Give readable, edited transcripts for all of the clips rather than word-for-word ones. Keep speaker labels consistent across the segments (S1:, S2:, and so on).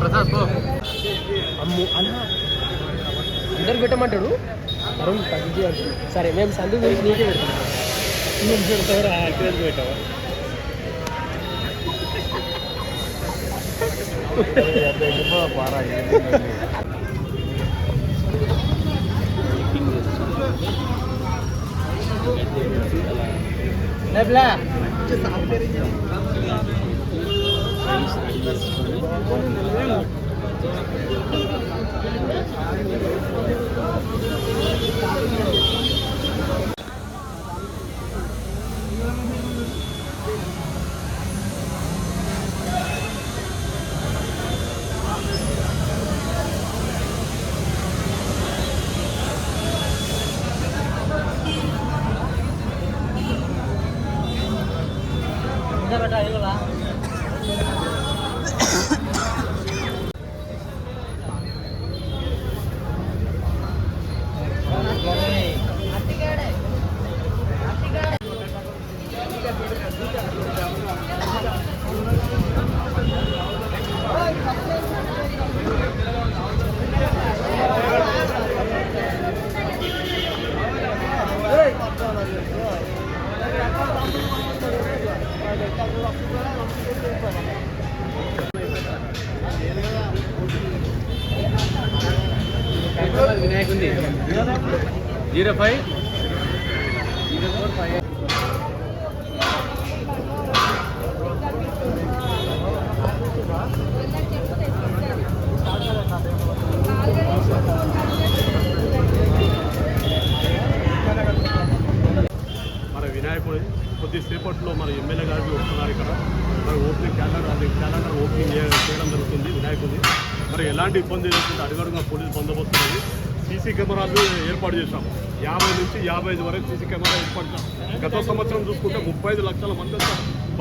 S1: ప్రసాద్ అమ్ము అన్న అందరు పెట్టమంటాడు అరుణ్ తగ్గి అంటాడు. సరే మేము సందు గురించి నీకే పెడతాం. పెట్టావా వినాయక్ ఉంది 05 04
S2: మన వినాయకుడు కొద్దిసేపట్లో మన ఎమ్మెల్యే గారికి వస్తున్నారు. ఇక్కడ మరి ఓపెనింగ్ క్యాలెండర్ ఓపెనింగ్ చేయడం జరుగుతుంది వినాయకుడిని. మరి ఎలాంటి ఇబ్బంది లేకుండా అడుగడుగున పోలీసు బందోబస్తు ఉంది. సీసీ కెమెరాలు ఏర్పాటు చేశాం. 50 నుంచి 55 వరకు సీసీ కెమెరా ఏర్పాటు చేశాం. గత సంవత్సరం చూసుకుంటే 35 లక్షల మంది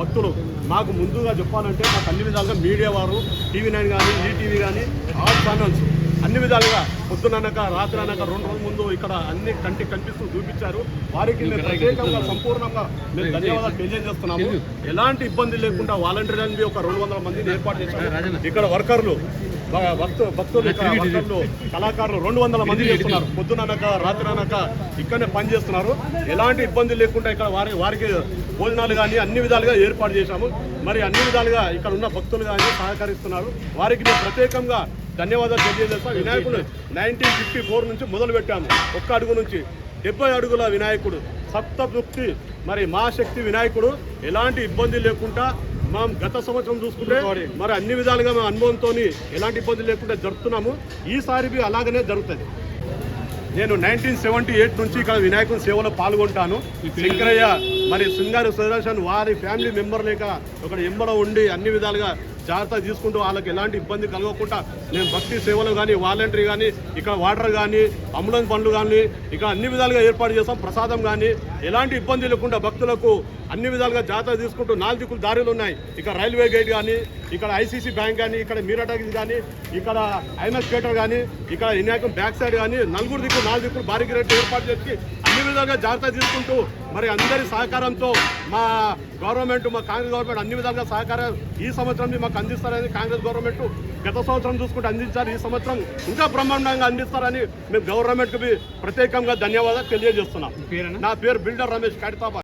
S2: భక్తులు. నాకు ముందుగా చెప్పాలంటే నాకు అన్ని విధాలుగా మీడియా వారు TV9 కానీ ఈటీవీ కానీ ఆల్ ఛానల్స్ అన్ని విధాలుగా పొద్దుననక రాత్రి అనక 2 రోజుల ముందు ఇక్కడ అన్ని కంటికి కనిపిస్తూ చూపించారు. వారికి మేము ప్రత్యేకంగా సంపూర్ణంగా మేము ధన్యవాదాలు తెలియజేస్తున్నాము. ఎలాంటి ఇబ్బంది లేకుండా వాలంటీర్లని ఒక 200 మందిని ఏర్పాటు చేశారు. ఇక్కడ వర్కర్లు భక్తులు కళాకారులు 200 మంది చేస్తున్నారు. పొద్దుననక రాత్రి అనక ఇక్కడనే పని చేస్తున్నారు. ఎలాంటి ఇబ్బంది లేకుండా ఇక్కడ వారికి భోజనాలు కానీ అన్ని విధాలుగా ఏర్పాటు చేశాము. మరి అన్ని విధాలుగా ఇక్కడ ఉన్న భక్తులు కానీ సహకరిస్తున్నారు. వారికి మేము ప్రత్యేకంగా ధన్యవాదాలు తెలియజేస్తాం. వినాయకుడు 1954 నుంచి మొదలు పెట్టాము. 1 అడుగు నుంచి 70 అడుగుల వినాయకుడు సప్తభుక్తి మరి మా శక్తి వినాయకుడు. ఎలాంటి ఇబ్బంది లేకుండా మనం గత సంవత్సరం చూసుకుంటే మరి అన్ని విధాలుగా మేము అనుభవంతో ఎలాంటి ఇబ్బంది లేకుండా జరుపుతున్నాము. ఈసారి అలాగనే జరుగుతుంది. నేను 1978 నుంచి ఇక్కడ వినాయకుని సేవలో పాల్గొంటాను. శంకరయ్య మరి సింగారి సుదర్శన్ వారి ఫ్యామిలీ మెంబర్ లేక ఒక ఎంబడ ఉండి అన్ని విధాలుగా జాగ్రత్త తీసుకుంటూ వాళ్ళకి ఎలాంటి ఇబ్బంది కలగకుండా నేను భక్తి సేవలు కానీ వాలంటరీ కానీ ఇక్కడ వాటర్ కానీ అంబులెన్స్ బండ్లు కానీ ఇక్కడ అన్ని విధాలుగా ఏర్పాటు చేస్తాం. ప్రసాదం కానీ ఎలాంటి ఇబ్బంది లేకుండా భక్తులకు అన్ని విధాలుగా జాగ్రత్త తీసుకుంటూ 4 దిక్కులు దారులు ఉన్నాయి. ఇక్కడ రైల్వే గేట్ కానీ ఇక్కడ ఐసీసీ బ్యాంక్ కానీ ఇక్కడ మీరాటాకి కానీ ఇక్కడ ఐఎంఎస్ థియేటర్ కానీ ఇక్కడ వినాయకం బ్యాక్ సైడ్ కానీ 4 దిక్కులు భారీ గ్రేట్ ఏర్పాటు చేసి అన్ని విధాలుగా జాగ్రత్త తీసుకుంటూ మరి అందరి సహకారంతో మా గవర్నమెంట్ మా కాంగ్రెస్ గవర్నమెంట్ అన్ని విధాలుగా సహకారం ఈ సంవత్సరం మాకు అందిస్తారని కాంగ్రెస్ గవర్నమెంట్ గత సంవత్సరం చూసుకుంటే అందించారు. ఈ సంవత్సరం ఇంకా బ్రహ్మాండంగా అందిస్తారని మేము గవర్నమెంట్కి ప్రత్యేకంగా ధన్యవాదాలు తెలియజేస్తున్నాం. నా పేరు బిల్డర్ రమేష్ కాటితాబాద్.